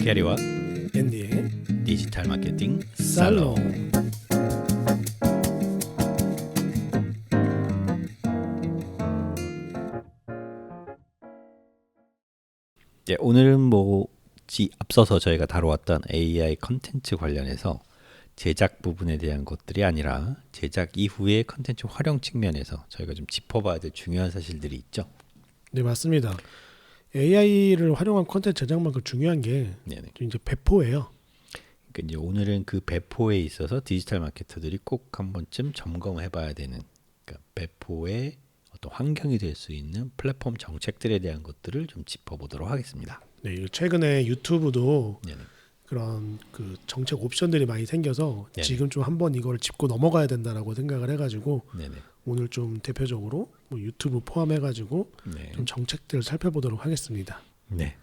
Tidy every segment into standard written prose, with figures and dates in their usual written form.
캐리와 앤디의 디지털 마케팅 살롱. 오늘은 앞서서 저희가 다루었던 AI 컨텐츠 관련해서 제작 부분에 대한 것들이 아니라 제작 이후의 컨텐츠 활용 측면에서 저희가 좀 짚어봐야 될 중요한 사실들이 있죠. 네, 맞습니다. AI를 활용한 콘텐츠 제작만큼 중요한 게 네네. 이제 배포예요. 그러니까 이제 오늘은 그 배포에 있어서 디지털 마케터들이 꼭 한 번쯤 점검해봐야 되는, 그러니까 배포의 어떤 환경이 될 수 있는 플랫폼 정책들에 대한 것들을 좀 짚어보도록 하겠습니다. 네, 최근에 유튜브도 네네. 그런 그 정책 옵션들이 많이 생겨서 네네. 지금 좀 한번 이걸 짚고 넘어가야 된다라고 생각을 해가지고 네네. 오늘 좀 대표적으로 뭐 유튜브 포함해가지고 네. 좀 정책들을 살펴보도록 하겠습니다. 네.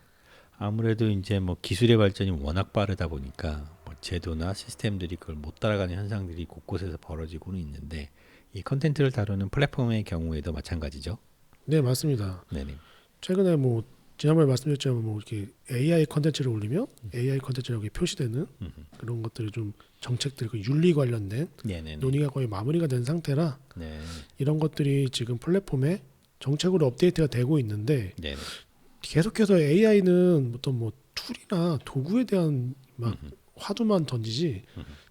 아무래도 이제 기술의 발전이 워낙 빠르다 보니까 제도나 시스템들이 그걸 못 따라가는 현상들이 곳곳에서 벌어지고는 있는데, 이 컨텐츠를 다루는 플랫폼의 경우에도 마찬가지죠. 네, 맞습니다. 네네. 최근에 지난번에 말씀드렸지만 이렇게 AI 컨텐츠를 올리면 AI 컨텐츠라고 표시되는 그런 것들이 좀 정책들, 그 윤리 관련된 네네네. 논의가 거의 마무리가 된 상태라 네. 이런 것들이 지금 플랫폼에 정책으로 업데이트가 되고 있는데, 네네. 계속해서 AI는 어떤 툴이나 도구에 대한 화두만 던지지,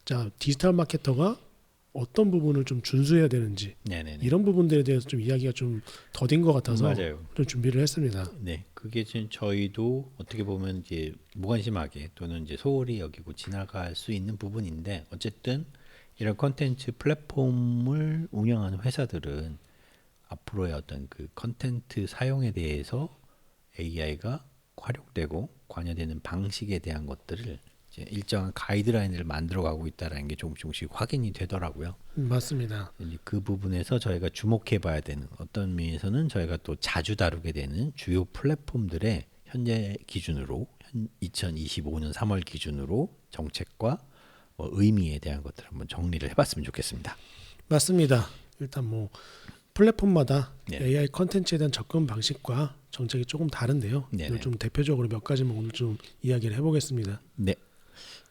자 디지털 마케터가 어떤 부분을 좀 준수해야 되는지 네네네. 이런 부분들에 대해서 좀 이야기가 좀 더딘 것 같아서 맞아요. 좀 준비를 했습니다. 네, 그게 지금 저희도 어떻게 보면 이제 무관심하게 또는 이제 소홀히 여기고 지나갈 수 있는 부분인데, 어쨌든 이런 컨텐츠 플랫폼을 운영하는 회사들은 앞으로의 어떤 그 컨텐츠 사용에 대해서 AI가 활용되고 관여되는 방식에 대한 것들을 이제 일정한 가이드라인을 만들어가고 있다는 게 조금씩 확인이 되더라고요. 맞습니다. 이제 그 부분에서 저희가 주목해봐야 되는, 어떤 면에서는 저희가 또 자주 다루게 되는 주요 플랫폼들의 현재 기준으로 2025년 3월 기준으로 정책과 의미에 대한 것들을 한번 정리를 해봤으면 좋겠습니다. 맞습니다. 일단 플랫폼마다 네. AI 컨텐츠에 대한 접근 방식과 정책이 조금 다른데요. 네네. 이걸 좀 대표적으로 몇 가지만 오늘 좀 이야기를 해보겠습니다. 네.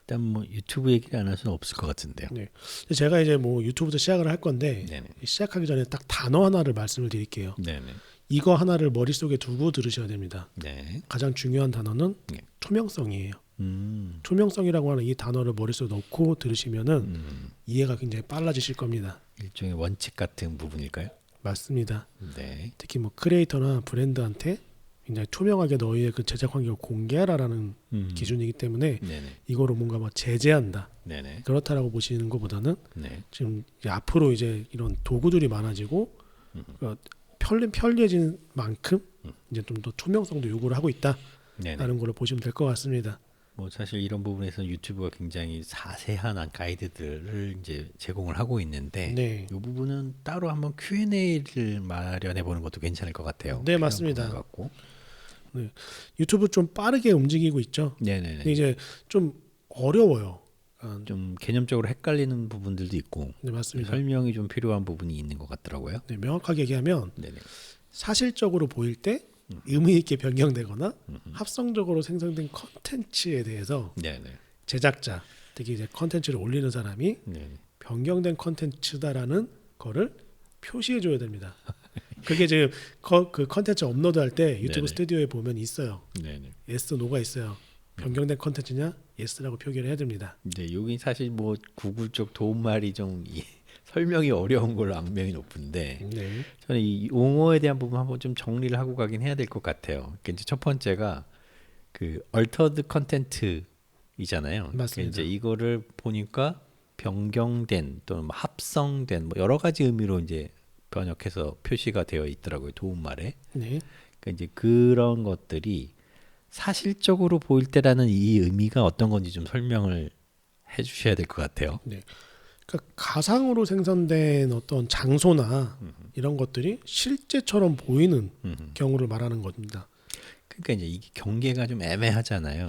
일단 유튜브 얘기를 안 할 수는 없을 것 같은데요. 네. 제가 이제 유튜브부터 시작을 할 건데, 네네. 시작하기 전에 딱 단어 하나를 말씀을 드릴게요. 네네. 이거 하나를 머릿속에 두고 들으셔야 됩니다. 네. 가장 중요한 단어는 네. 투명성이에요. 음. 투명성이라고 하는 이 단어를 머릿속에 넣고 들으시면은 이해가 굉장히 빨라지실 겁니다. 일종의 원칙 같은 부분일까요? 맞습니다. 네. 특히 크리에이터나 브랜드한테 굉장히 투명하게 너희의 그 제작 환경을 공개하라라는 기준이기 때문에 네네. 이거로 뭔가 제재한다, 네네. 그렇다라고 보시는 것보다는 네. 지금 이제 앞으로 이제 이런 도구들이 많아지고 편리해진 만큼 이제 좀 더 투명성도 요구를 하고 있다라는 네네. 걸로 보시면 될 것 같습니다. 사실 이런 부분에서 유튜브가 굉장히 자세한 가이드들을 이제 제공을 하고 있는데, 네. 이 부분은 따로 한번 Q&A를 마련해 보는 것도 괜찮을 것 같아요. 네, 맞습니다. 것 같고. 네. 유튜브 좀 빠르게 움직이고 있죠. 네네네. 근데 이제 좀 어려워요. 좀 개념적으로 헷갈리는 부분들도 있고, 네, 맞습니다. 설명이 좀 필요한 부분이 있는 것 같더라고요. 네, 명확하게 얘기하면 네네. 사실적으로 보일 때 의미 있게 변경되거나 합성적으로 생성된 컨텐츠에 대해서 네네. 제작자, 특히 이제 컨텐츠를 올리는 사람이 네네. 변경된 컨텐츠다라는 거를 표시해 줘야 됩니다. 그게 지금 그 컨텐츠 업로드할 때 유튜브 네네. 스튜디오에 보면 있어요. 네네. yes, no가 있어요. 변경된 컨텐츠냐 yes라고 표기를 해야 됩니다. 네, 여기 사실 구글 쪽 도움말이 좀 설명이 어려운 걸로 악명이 높은데, 네. 저는 이 용어에 대한 부분 한번 좀 정리를 하고 가긴 해야 될 것 같아요. 그러니까 이제 첫 번째가 그 altered content이잖아요. 맞습니다. 그러니까 이제 이거를 보니까 변경된 또는 합성된 여러 가지 의미로 이제 번역해서 표시가 되어 있더라고요, 도움말에. 네. 그러니까 이제 그런 것들이 사실적으로 보일 때라는 이 의미가 어떤 건지 좀 설명을 해주셔야 될 것 같아요. 네. 그러니까 가상으로 생성된 어떤 장소나 이런 것들이 실제처럼 보이는 경우를 말하는 겁니다. 그러니까 이제 이게 경계가 좀 애매하잖아요.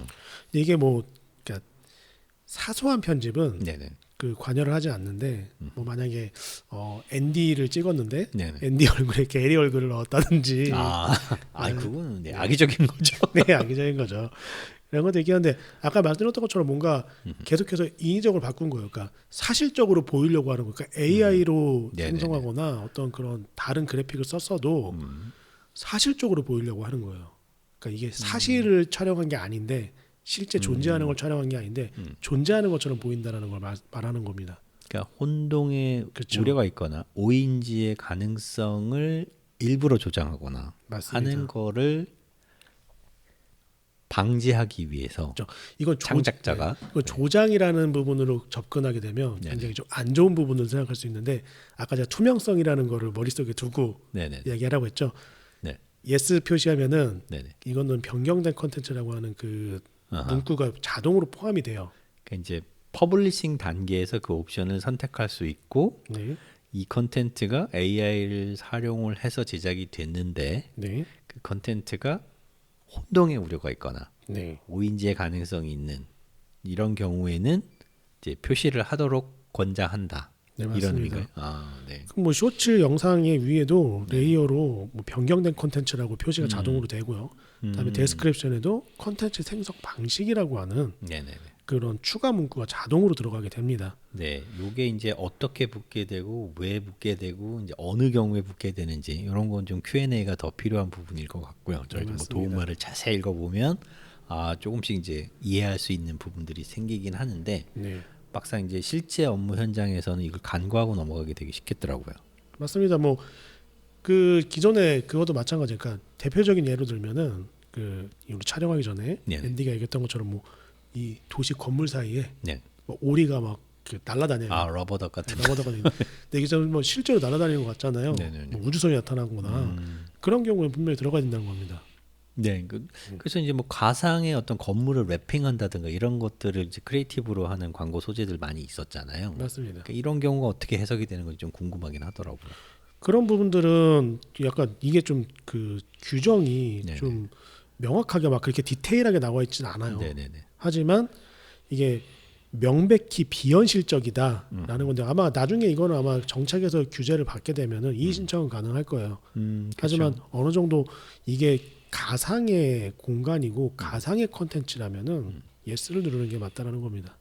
근데 이게 그러니까 사소한 편집은 네네. 그 관여를 하지 않는데, 만약에 앤디를 찍었는데 네네. 앤디 얼굴에 게리 얼굴을 넣었다든지, 그거는 악의적인 거죠. 네, 악의적인 거죠. 이런 것도 얘기하는데 아까 말씀드렸던 것처럼 뭔가 계속해서 인위적으로 바꾼 거예요. 그러니까 사실적으로 보이려고 하는 거예요. 그러니까 AI로 네네네. 생성하거나 어떤 그런 다른 그래픽을 썼어도 사실적으로 보이려고 하는 거예요. 그러니까 이게 사실을 촬영한 게 아닌데 실제 존재하는 걸 촬영한 게 아닌데 존재하는 것처럼 보인다라는 걸 말하는 겁니다. 그러니까 혼동의 그렇죠. 우려가 있거나 오인지의 가능성을 일부러 조장하거나 맞습니다. 하는 거를 방지하기 위해서 그렇죠. 이건 창작자가 이거 조장이라는 부분으로 접근하게 되면 네네. 굉장히 좀 안 좋은 부분을 생각할 수 있는데 아까 제가 투명성이라는 거를 머릿속에 두고 네네. 이야기하라고 했죠. 네. 예스 표시하면은 네네. 이거는 변경된 컨텐츠라고 하는 그 아하. 문구가 자동으로 포함이 돼요. 그러니까 이제 퍼블리싱 단계에서 그 옵션을 선택할 수 있고 네, 이 컨텐츠가 AI를 활용을 해서 제작이 됐는데 네, 그 컨텐츠가 혼동의 우려가 있거나 네, 오인지의 가능성이 있는 이런 경우에는 이제 표시를 하도록 권장한다. 네, 이런 맞습니다. 의미가요? 아, 네. 그럼 뭐 쇼츠 영상의 위에도 레이어로 뭐 변경된 컨텐츠라고 표시가 자동으로 되고요. 그다음에 데스크립션에도 컨텐츠 생성 방식이라고 하는 네네네. 그런 추가 문구가 자동으로 들어가게 됩니다. 네, 요게 이제 어떻게 붙게 되고 왜 붙게 되고 이제 어느 경우에 붙게 되는지 이런 건 좀 Q&A가 더 필요한 부분일 것 같고요. 저희도 뭐 맞습니다. 도움말을 자세히 읽어보면 아 조금씩 이제 이해할 수 있는 부분들이 생기긴 하는데 네, 막상 이제 실제 업무 현장에서는 이걸 간과하고 넘어가게 되기 쉽겠더라고요. 맞습니다. 뭐 그 기존에 그것도 마찬가지. 그러니까 대표적인 예로 들면은 그 우리 촬영하기 전에 네네. 앤디가 얘기했던 것처럼 뭐 이 도시 건물 사이에 네. 뭐 오리가 막 그 날아다녀요. 아 러버덕 같은. 넘어다가 근데 이게 좀뭐 실제로 날아다니는 것 같잖아요. 네네네. 뭐 우주선이 나타나거나 그런 경우에 분명히 들어가야 된다는 겁니다. 네, 그래서 이제 뭐 가상의 어떤 건물을 랩핑한다든가 이런 것들을 이제 크리에이티브로 하는 광고 소재들 많이 있었잖아요. 맞습니다. 그러니까 이런 경우가 어떻게 해석이 되는 건지 좀 궁금하긴 하더라고요. 그런 부분들은 약간 이게 좀 그 규정이 네네. 좀 명확하게 막 그렇게 디테일하게 나와 있지는 않아요. 네네네. 하지만 이게 명백히 비현실적이다라는 건데 아마 나중에 이거는 아마 정책에서 규제를 받게 되면은 이의 신청은 가능할 거예요. 하지만 어느 정도 이게 가상의 공간이고 가상의 컨텐츠라면은 예스를 누르는 게 맞다라는 겁니다.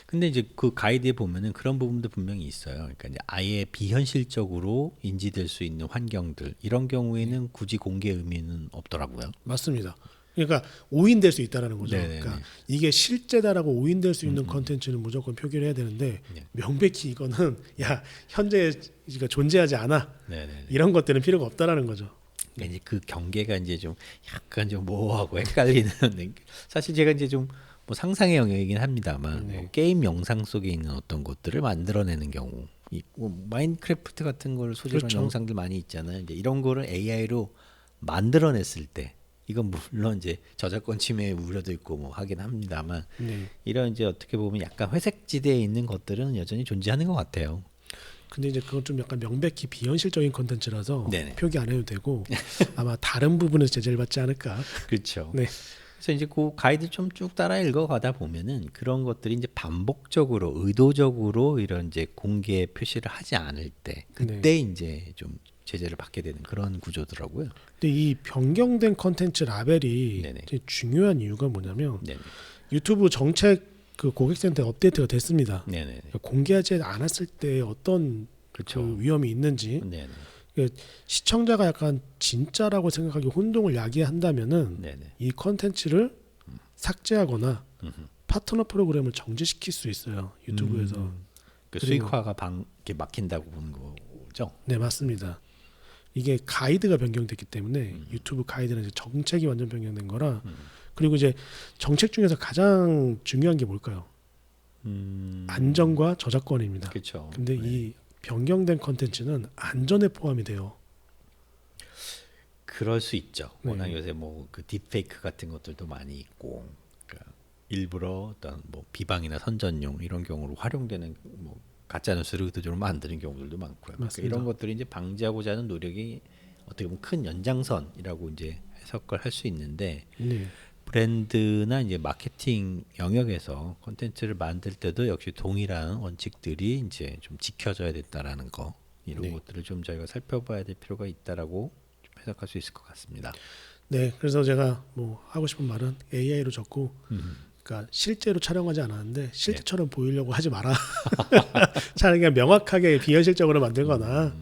근데 이제 그 가이드에 보면은 그런 부분도 분명히 있어요. 그러니까 이제 아예 비현실적으로 인지될 수 있는 환경들 이런 경우에는 굳이 공개 의미는 없더라고요. 맞습니다. 그러니까 오인될 수 있다라는 거죠. 네네네. 그러니까 이게 실제다라고 오인될 수 있는 컨텐츠는 무조건 표기를 해야 되는데 네. 명백히 이거는 야 현재 그러니까 존재하지 않아 네네네. 이런 것들은 필요가 없다라는 거죠. 그러니까 이제 그 경계가 이제 좀 약간 좀 모호하고 헷갈리는 사실 제가 이제 좀 뭐 상상의 영역이긴 합니다만 네. 뭐 게임 영상 속에 있는 어떤 것들을 만들어내는 경우 있고 마인크래프트 같은 걸 소재로 한 그렇죠. 영상들 많이 있잖아요. 이제 이런 거를 AI로 만들어냈을 때 이건 물론 이제 저작권 침해 우려도 있고 뭐 하긴 합니다만 네. 이런 이제 어떻게 보면 약간 회색 지대에 있는 것들은 여전히 존재하는 것 같아요. 근데 이제 그건 좀 약간 명백히 비현실적인 컨텐츠라서 네네. 표기 안 해도 되고 아마 다른 부분에서 제재를 받지 않을까. 그렇죠. 네. 그래서 이제 그 가이드 좀 쭉 따라 읽어가다 보면은 그런 것들이 이제 반복적으로 의도적으로 이런 이제 공개 표시를 하지 않을 때 그때 이제 좀 제재를 받게 되는 그런 구조더라고요. 근데 이 변경된 컨텐츠 라벨이 네네. 이제 중요한 이유가 뭐냐면 네네. 유튜브 정책 그 고객센터 업데이트가 됐습니다. 네네. 공개하지 않았을 때 어떤 그렇죠. 그 위험이 있는지 네네. 시청자가 약간 진짜라고 생각하기 혼동을 야기한다면은 네네. 이 컨텐츠를 삭제하거나 파트너 프로그램을 정지시킬 수 있어요 유튜브에서. 그 그리고- 수익화가 이렇게 막힌다고 보는 거죠. 네 맞습니다. 이게 가이드가 변경됐기 때문에 유튜브 가이드는 이제 정책이 완전 변경된 거라. 그리고 이제 정책 중에서 가장 중요한 게 뭘까요? 안전과 저작권입니다. 그렇죠. 근데 이 변경된 컨텐츠는 안전에 포함이 돼요. 그럴 수 있죠. 네. 워낙 요새 뭐 그 딥페이크 같은 것들도 많이 있고, 그러니까 일부러 어떤 뭐 비방이나 선전용 이런 경우로 활용되는 뭐 가짜 뉴스를 의도적으로 만드는 경우들도 많고요. 그러니까 맞습니다. 이런 것들이 이제 방지하고자 하는 노력이 어떻게 보면 큰 연장선이라고 이제 해석을 할 수 있는데 네. 브랜드나 이제 마케팅 영역에서 콘텐츠를 만들 때도 역시 동일한 원칙들이 이제 좀 지켜져야 된다라는 거 이런 네. 것들을 좀 저희가 살펴봐야 될 필요가 있다라고 좀 해석할 수 있을 것 같습니다. 네, 그래서 제가 뭐 하고 싶은 말은 AI로 적고, 그러니까 실제로 촬영하지 않았는데 실제처럼 보이려고 하지 마라. 차라리 그냥 명확하게 비현실적으로 만들거나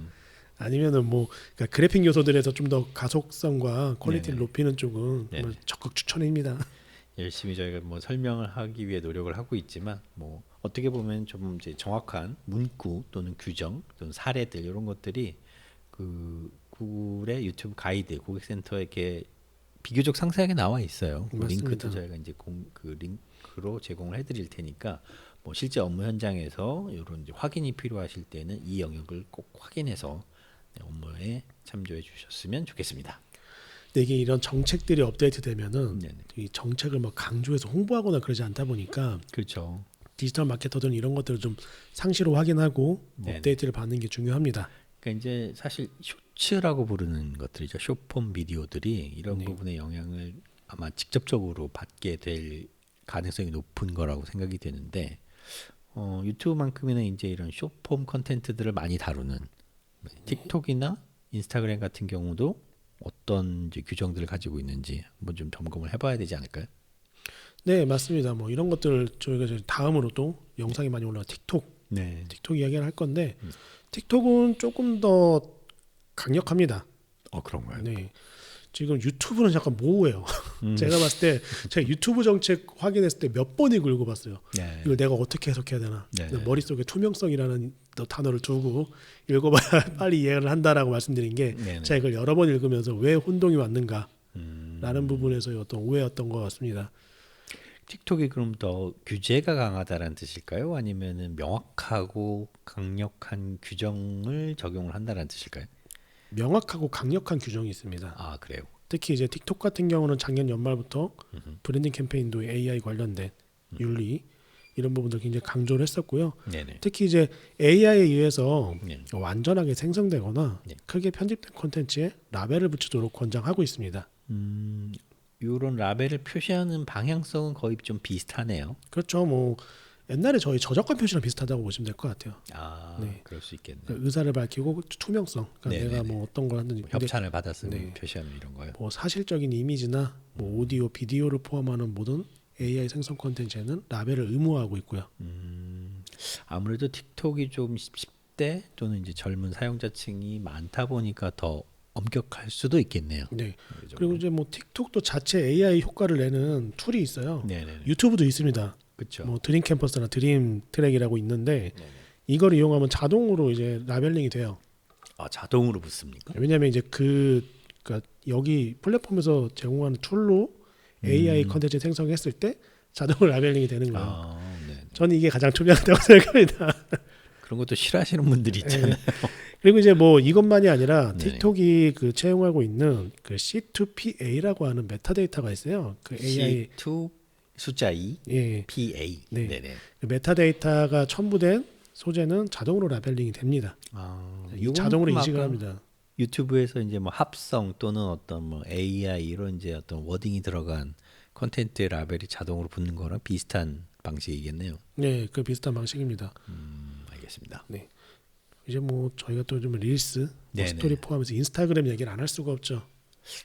아니면은 뭐 그러니까 그래픽 요소들에서 좀 더 가속성과 퀄리티를 네네. 높이는 쪽은 네네. 정말 적극 추천입니다. 열심히 저희가 뭐 설명을 하기 위해 노력을 하고 있지만 뭐 어떻게 보면 좀 이제 정확한 문구 또는 규정 또는 사례들 이런 것들이 그 구글의 유튜브 가이드 고객센터에 이렇게 비교적 상세하게 나와 있어요. 그 맞습니다. 링크도 저희가 이제 그 링크로 제공을 해드릴 테니까 뭐 실제 업무 현장에서 이런 이제 확인이 필요하실 때는 이 영역을 꼭 확인해서 업무에 참조해 주셨으면 좋겠습니다. 근데 이게 이런 정책들이 업데이트되면은 네네. 이 정책을 막 강조해서 홍보하거나 그러지 않다 보니까 그렇죠. 디지털 마케터들은 이런 것들을 좀 상시로 확인하고 네네. 업데이트를 받는 게 중요합니다. 그러니까 이제 사실 쇼츠라고 부르는 것들이죠. 숏폼 비디오들이 이런 네. 부분의 영향을 아마 직접적으로 받게 될 가능성이 높은 거라고 생각이 되는데 유튜브만큼이나 이제 이런 숏폼 컨텐츠들을 많이 다루는 틱톡이나 인스타그램 같은 경우도 어떤 이제 규정들을 가지고 있는지 한번 좀 점검을 해봐야 되지 않을까요? 네, 맞습니다. 뭐 이런 것들 저희가 이제 다음으로 또 영상이 많이 올라와 네. 틱톡 이야기를 할 건데 틱톡은 조금 더 강력합니다. 그런가요? 네. 지금 유튜브는 약간 모호해요. 제가 봤을 때 제가 유튜브 정책 확인했을 때 몇 번이 긁어봤어요. 네. 이걸 내가 어떻게 해석해야 되나. 네. 머릿속에 투명성이라는 단어를 두고 읽어봐야 빨리 이해를 한다라고 말씀드린 게 네. 제가 이걸 여러 번 읽으면서 왜 혼동이 왔는가 음. 라는 부분에서의 어떤 오해였던 것 같습니다. 틱톡이 그럼 더 규제가 강하다는 뜻일까요? 아니면은 명확하고 강력한 규정을 적용을 한다는 뜻일까요? 명확하고 강력한 규정이 있습니다. 아 그래요. 특히 이제 틱톡 같은 경우는 작년 연말부터 브랜딩 캠페인도 AI 관련된 윤리 이런 부분들 굉장히 강조를 했었고요. 네네. 특히 이제 AI에 의해서 네. 완전하게 생성되거나 네. 크게 편집된 콘텐츠에 라벨을 붙이도록 권장하고 있습니다. 이런 라벨을 표시하는 방향성은 거의 좀 비슷하네요. 그렇죠. 뭐 옛날에 저희 저작권 표시랑 비슷하다고 보시면 될 것 같아요. 아, 네. 그럴 수 있겠네. 그러니까 의사를 밝히고 투명성. 그러니까 네네네. 내가 뭐 어떤 걸 하는지. 근데 협찬을 받았으면 네. 표시하는 이런 거요. 뭐 사실적인 이미지나 뭐 오디오, 비디오를 포함하는 모든 AI 생성 콘텐츠에는 라벨을 의무화하고 있고요. 아무래도 틱톡이 좀 10대 또는 이제 젊은 사용자층이 많다 보니까 더 엄격할 수도 있겠네요. 네. 그죠? 그리고 이제 뭐 틱톡도 자체 AI 효과를 내는 툴이 있어요. 네네네. 유튜브도 있습니다. 그렇죠. 뭐 드림 캠퍼스나 드림 트랙이라고 있는데 이걸 이용하면 자동으로 이제 라벨링이 돼요. 아 자동으로 붙습니까? 왜냐하면 이제 그러니까 여기 플랫폼에서 제공하는 툴로 AI 컨텐츠 생성했을 때 자동으로 라벨링이 되는 거예요. 아, 네. 저는 이게 가장 투명하다고 생각합니다. 그런 것도 싫어하시는 분들이 있잖아요. 그리고 이제 뭐 이것만이 아니라 네네. 틱톡이 그 채용하고 있는 그 C2PA라고 하는 메타데이터가 있어요. 그 AI C2 숫자 2 예, PA. 네. 네네. 그 메타데이터가 첨부된 소재는 자동으로 라벨링이 됩니다. 아, 이 자동으로 요건 인식을 아까 합니다. 유튜브에서 이제 뭐 합성 또는 어떤 뭐 AI 이런 이제 어떤 워딩이 들어간 콘텐츠의 라벨이 자동으로 붙는 거랑 비슷한 방식이겠네요. 네, 그 비슷한 방식입니다. 알겠습니다. 네. 이제 뭐 저희가 또 좀 릴스, 뭐 네네. 스토리 포함해서 인스타그램 얘기를 안 할 수가 없죠.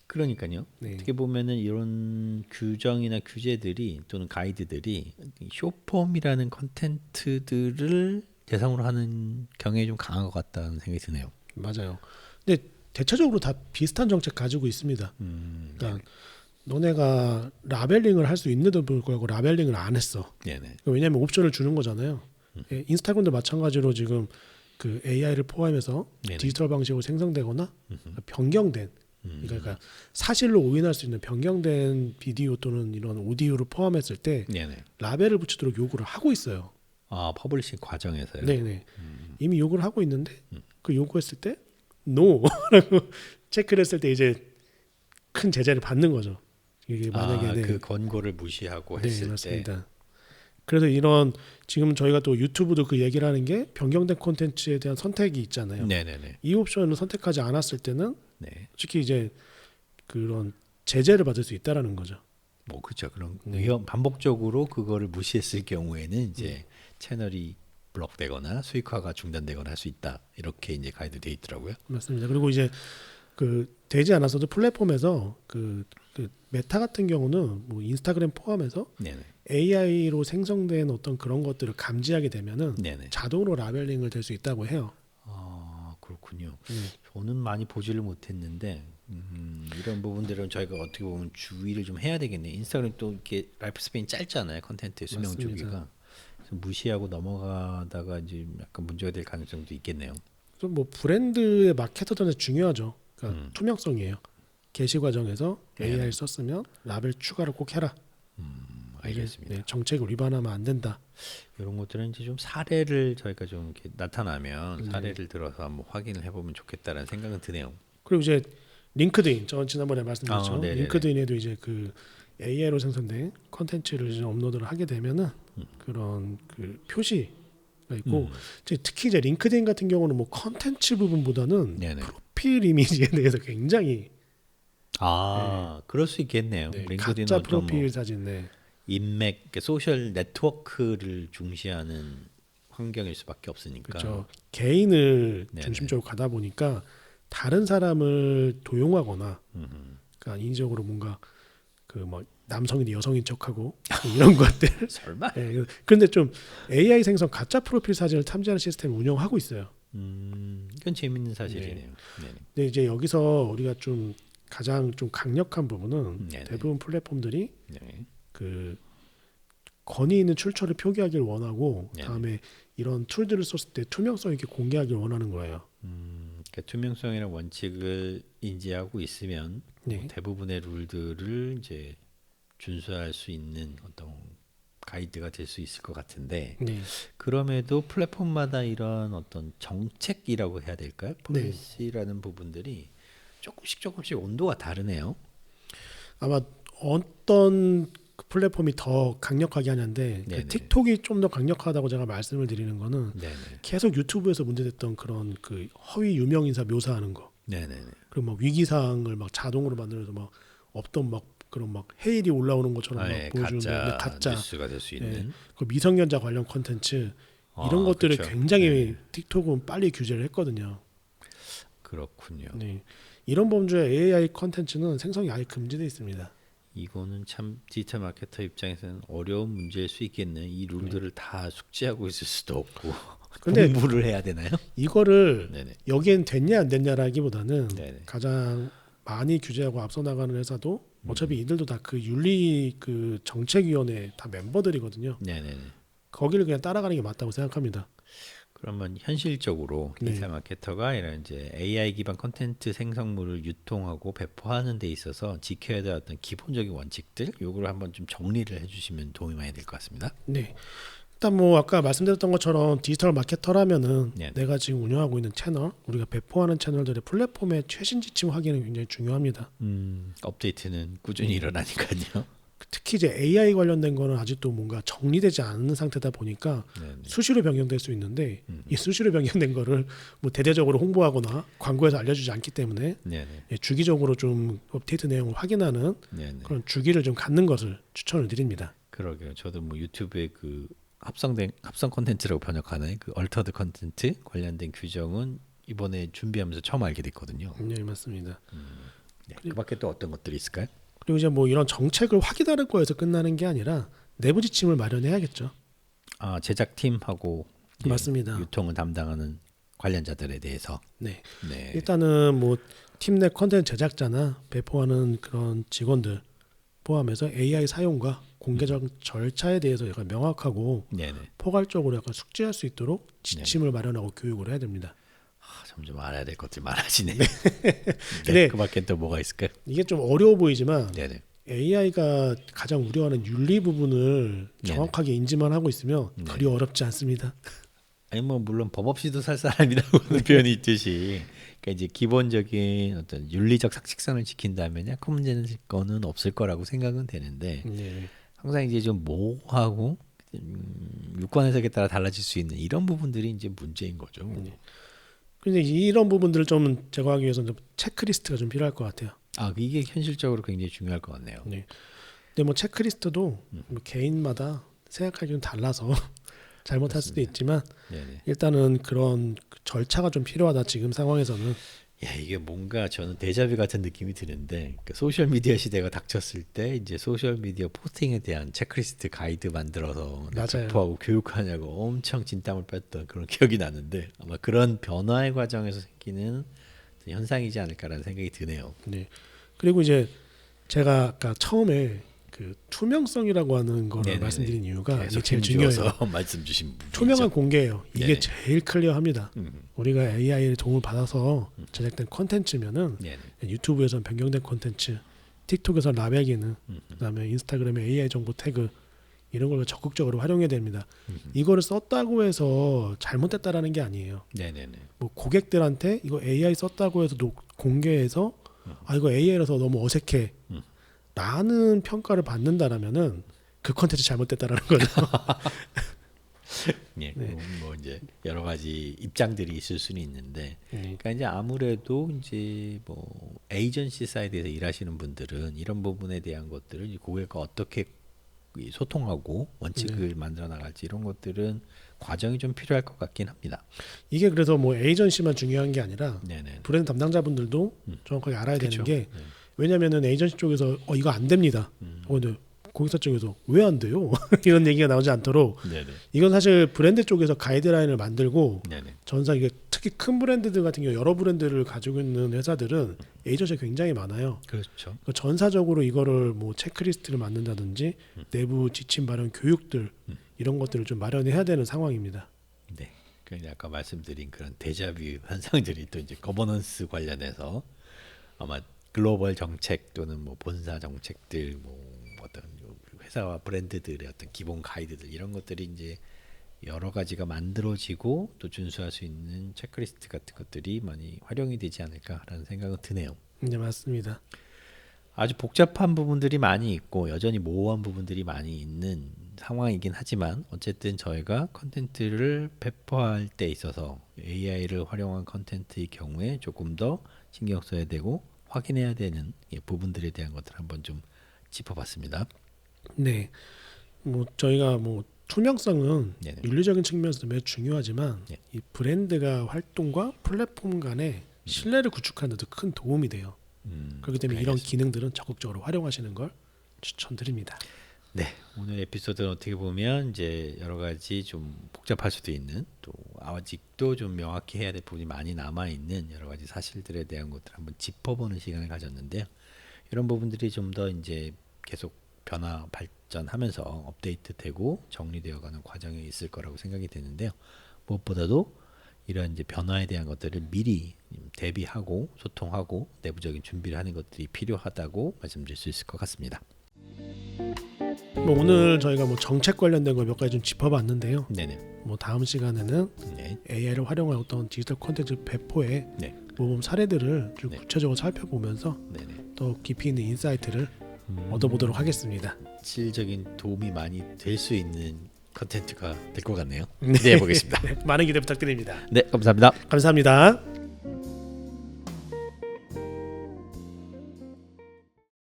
그러니까요. 네. 어떻게 보면은 이런 규정이나 규제들이 또는 가이드들이 숏폼이라는 콘텐츠들을 대상으로 하는 경향이 좀 강한 것 같다는 생각이 드네요. 맞아요. 근데 대체적으로 다 비슷한 정책 가지고 있습니다. 그러니까 너네가 라벨링을 할 수 있는데도 불구하고 라벨링을 안 했어. 네네. 왜냐하면 옵션을 주는 거잖아요. 예, 인스타그램도 마찬가지로 지금 그 AI를 포함해서 네네. 디지털 방식으로 생성되거나 변경된 그러니까 사실로 오인할 수 있는 변경된 비디오 또는 이런 오디오를 포함했을 때 네네. 라벨을 붙이도록 요구를 하고 있어요. 아 퍼블리싱 과정에서요. 네네. 이미 요구를 하고 있는데 그 요구했을 때 NO라고 체크를 했을 때 이제 큰 제재를 받는 거죠. 이게 만약에 네. 그 권고를 무시하고 네, 했을 때. 맞습니다. 그래서 이런 지금 저희가 또 유튜브도 그 얘기를 하는 게 변경된 콘텐츠에 대한 선택이 있잖아요. 네네네. 이 옵션을 선택하지 않았을 때는 네. 솔직히 이제 그런 제재를 받을 수 있다라는 거죠. 뭐 그렇죠. 그런 네. 반복적으로 그거를 무시했을 경우에는 이제 채널이 블록되거나 수익화가 중단되거나 할 수 있다. 이렇게 이제 가이드 돼 있더라고요. 맞습니다. 그리고 이제 그 되지 않았어도 플랫폼에서 그 메타 같은 경우는 뭐 인스타그램 포함해서 네네. AI로 생성된 어떤 그런 것들을 감지하게 되면은 네네. 자동으로 라벨링을 될 수 있다고 해요. 아 그렇군요. 저는 많이 보지를 못했는데 이런 부분들은 저희가 어떻게 보면 주의를 좀 해야 되겠네요. 인스타그램 또 이렇게 라이프 스팬이 짧잖아요. 컨텐츠 수명 맞습니다. 주기가. 그래서 무시하고 넘어가다가 이제 약간 문제가 될 가능성도 있겠네요. 좀 뭐 브랜드의 마케터들한테 중요하죠. 그러니까 투명성이에요. 게시 과정에서 네네. AI 썼으면 라벨 추가를 꼭 해라. 알겠습니다. 네, 정책을 위반하면 안 된다. 이런 것들은 이제 좀 사례를 저희가 좀 이렇게 나타나면 사례를 들어서 한번 확인을 해보면 좋겠다라는 생각은 드네요. 그리고 이제 링크드인, 저 지난번에 말씀드렸죠. 네네네. 링크드인에도 이제 그 AI로 생성된 컨텐츠를 이제 업로드를 하게 되면은 그런 그 표시가 있고 특히 이제 링크드인 같은 경우는 뭐 컨텐츠 부분보다는 네네. 프로필 이미지에 대해서 굉장히 그럴 수 있겠네요. 네, 링크드인 가짜 어떤 프로필 뭐 사진 네. 인맥, 그러니까 소셜 네트워크를 중시하는 환경일 수밖에 없으니까. 그렇죠. 개인을 네네. 중심적으로 가다 보니까 다른 사람을 도용하거나 그러니까 인위적으로 뭔가 그 뭐 남성인데 여성인 척하고 이런 것들. 설마? 네, 그런데 좀 AI 생성 가짜 프로필 사진을 탐지하는 시스템을 운영하고 있어요. 이건 재밌는 사실이네요. 네네. 근데 이제 여기서 우리가 좀 가장 좀 강력한 부분은 네네. 대부분 플랫폼들이 네. 그 권위 있는 출처를 표기하기를 원하고 네네. 다음에 이런 툴들을 썼을 때 투명성 있게 공개하기를 원하는 거예요. 그러니까 투명성이라는 원칙을 인지하고 있으면 네. 뭐 대부분의 룰들을 이제 준수할 수 있는 어떤 가이드가 될 수 있을 것 같은데 네. 그럼에도 플랫폼마다 이런 어떤 정책이라고 해야 될까요? 네. 폴리시라는 부분들이 조금씩 온도가 다르네요. 아마 어떤 그 플랫폼이 더 강력하게 하냐인데 그 네네. 틱톡이 좀 더 강력하다고 제가 말씀을 드리는 거는 네네. 계속 유튜브에서 문제됐던 그런 그 허위 유명 인사 묘사하는 거 네네네. 그리고 막 위기 사항을 막 자동으로 만들어서 막 없던 막 그런 막 헤일이 올라오는 것처럼 막 예, 보여주는 가짜 뉴스가 될 수 있는. 그 미성년자 관련 콘텐츠 이런 것들을 그쵸. 굉장히 틱톡은 빨리 규제를 했거든요. 그렇군요. 네. 이런 범주의 AI 콘텐츠는 생성이 아예 금지되어 있습니다. 이거는 참 디지털 마케터 입장에서는 어려운 문제일 수 있겠네. 이 룰들을 다 숙지하고 있을 수도 없고 근데 공부를 해야 되나요? 이거를 네네. 여기엔 됐냐 안 됐냐라기보다는 네네. 가장 많이 규제하고 앞서 나가는 회사도 어차피 이들도 다 그 윤리 그 정책위원회 다 멤버들이거든요. 네네네. 거기를 그냥 따라가는 게 맞다고 생각합니다. 그러면 현실적으로 네. 디지털 마케터가 이런 이제 AI 기반 콘텐츠 생성물을 유통하고 배포하는 데 있어서 지켜야 될 어떤 기본적인 원칙들, 요거를 한번 좀 정리를 해주시면 도움이 많이 될 것 같습니다. 네. 일단 뭐 아까 말씀드렸던 것처럼 디지털 마케터라면은 네네. 내가 지금 운영하고 있는 채널, 우리가 배포하는 채널들의 플랫폼의 최신 지침 확인이 굉장히 중요합니다. 업데이트는 꾸준히 일어나니까요. 특히 이제 AI 관련된 거는 아직도 뭔가 정리되지 않은 상태다 보니까 네네. 수시로 변경될 수 있는데 이 수시로 변경된 거를 뭐 대대적으로 홍보하거나 광고에서 알려주지 않기 때문에 네네. 예, 주기적으로 좀 업데이트 내용을 확인하는 네네. 그런 주기를 좀 갖는 것을 추천을 드립니다. 그러게요. 저도 뭐 유튜브에 그 합성 콘텐츠라고 번역하는 그 얼터드 콘텐츠 관련된 규정은 이번에 준비하면서 처음 알게 됐거든요. 네, 맞습니다. 네. 그밖에 또 어떤 것들이 있을까요? 그리고 이제 뭐 이런 정책을 확인하는 거에서 끝나는 게 아니라 내부 지침을 마련해야겠죠. 제작팀하고 맞습니다. 유통을 담당하는 관련자들에 대해서. 네. 네. 일단은 뭐 팀 내 컨텐츠 제작자나 배포하는 그런 직원들 포함해서 AI 사용과 공개적 절차에 대해서 약간 명확하고 네네. 포괄적으로 약간 숙지할 수 있도록 지침을 마련하고 교육을 해야 됩니다. 점점 알아야 될 것들이 많아지네. 근데 네. 그밖에 또 뭐가 있을까요? 이게 좀 어려워 보이지만 네네. AI가 가장 우려하는 윤리 부분을 정확하게 인지만 하고 있으면 그리 어렵지 않습니다. 아니 뭐 물론 법 없이도 살 사람이라고 하는 표현이 있듯이 그러니까 이제 기본적인 어떤 윤리적 상식선을 지킨다면 큰 문제는 거는 없을 거라고 생각은 되는데 네. 항상 이제 좀 모호하고 유권 해석에 따라 달라질 수 있는 이런 부분들이 이제 문제인 거죠. 근데 이런 부분들을 좀 제거하기 위해서는 좀 체크리스트가 좀 필요할 것 같아요. 이게 현실적으로 굉장히 중요할 것 같네요. 네. 근데 뭐 체크리스트도 뭐 개인마다 생각하기는 달라서 잘못할 수도 있지만 네네. 일단은 그런 절차가 좀 필요하다 지금 상황에서는. 야, 이게 뭔가 저는 데자뷰 같은 느낌이 드는데 그 소셜 미디어 시대가 닥쳤을 때 이제 소셜 미디어 포스팅에 대한 체크리스트 가이드 만들어서 맞아요. 배포하고 교육하냐고 엄청 진땀을 뺐던 그런 기억이 나는데 아마 그런 변화의 과정에서 생기는 현상이지 않을까라는 생각이 드네요. 네. 그리고 이제 제가 아까 처음에 그 투명성이라고 하는 거를 네네네. 말씀드린 이유가 이게 계속 제일 중요해요. 힘주어서 말씀 주신 부분이죠. 투명한 공개예요. 이게 네네. 제일 클리어합니다. 우리가 AI의 도움을 받아서 제작된 콘텐츠면은 네네. 유튜브에서는 변경된 콘텐츠, 틱톡에서 라벨 기능, 그다음에 인스타그램에 AI 정보 태그 이런 걸 적극적으로 활용해야 됩니다. 이거를 썼다고 해서 잘못됐다라는 게 아니에요. 네네네. 뭐 고객들한테 이거 AI 썼다고 해서 공개해서 아 이거 AI라서 너무 어색해 라는 평가를 받는다라면은 그 콘텐츠 잘못됐다라는 거죠. 예, 네. 뭐 이제 여러 가지 입장들이 있을 수는 있는데, 네. 그러니까 이제 아무래도 이제 뭐 에이전시 사이드에서 일하시는 분들은 이런 부분에 대한 것들을 이제 고객과 어떻게 이 소통하고 원칙을 만들어 나갈지 이런 것들은 과정이 좀 필요할 것 같긴 합니다. 이게 그래서 뭐 에이전시만 중요한 게 아니라 네네. 브랜드 담당자분들도 정확하게 알아야 그쵸. 되는 게 네. 왜냐면은 에이전시 쪽에서 이거 안 됩니다. 근데 고객사 쪽에서 왜 안 돼요? 이런 얘기가 나오지 않도록 네네. 이건 사실 브랜드 쪽에서 가이드라인을 만들고 네네. 전사 이게 특히 큰 브랜드들 같은 경우 여러 브랜드를 가지고 있는 회사들은 에이전시가 굉장히 많아요. 그렇죠. 그러니까 전사적으로 이거를 뭐 체크리스트를 만든다든지 내부 지침 발행 교육들 이런 것들을 좀 마련해야 되는 상황입니다. 네. 그러니까 아까 말씀드린 그런 데자뷰 현상들이 또 이제 거버넌스 관련해서 아마 글로벌 정책 또는 뭐 본사 정책들 뭐 어떤 회사와 브랜드들의 어떤 기본 가이드들 이런 것들이 이제 여러 가지가 만들어지고 또 준수할 수 있는 체크리스트 같은 것들이 많이 활용이 되지 않을까라는 생각은 드네요. 네, 맞습니다. 아주 복잡한 부분들이 많이 있고 여전히 모호한 부분들이 많이 있는 상황이긴 하지만 어쨌든 저희가 컨텐츠를 배포할 때 있어서 AI를 활용한 컨텐츠의 경우에 조금 더 신경 써야 되고 확인해야 되는 부분들에 대한 것들을 한번 좀 짚어봤습니다. 네, 뭐 저희가 뭐 투명성은 네네. 윤리적인 측면에서 매우 중요하지만 네. 이 브랜드가 활동과 플랫폼 간의 신뢰를 구축하는 데 큰 도움이 돼요. 그렇기 때문에 이런 알겠습니다. 기능들은 적극적으로 활용하시는 걸 추천드립니다. 네, 오늘 에피소드는 어떻게 보면 이제 여러 가지 좀 복잡할 수도 있는 또 아직도 좀 명확히 해야 될 부분이 많이 남아 있는 여러 가지 사실들에 대한 것들을 한번 짚어보는 시간을 가졌는데요. 이런 부분들이 좀 더 이제 계속 변화 발전하면서 업데이트되고 정리되어가는 과정이 있을 거라고 생각이 되는데요. 무엇보다도 이런 이제 변화에 대한 것들을 미리 대비하고 소통하고 내부적인 준비를 하는 것들이 필요하다고 말씀드릴 수 있을 것 같습니다. 뭐 오늘 저희가 뭐 정책 관련된 거 몇 가지 좀 짚어봤는데요. 네네. 뭐 다음 시간에는 네. AI를 활용한 어떤 디지털 콘텐츠 배포의 네. 모범 사례들을 좀 네. 구체적으로 살펴보면서 네네. 더 깊이 있는 인사이트를 얻어보도록 하겠습니다. 실질적인 도움이 많이 될 수 있는 컨텐츠가 될 것 같네요. 기대해 보겠습니다. 네, 많은 기대 부탁드립니다. 네, 감사합니다. 감사합니다.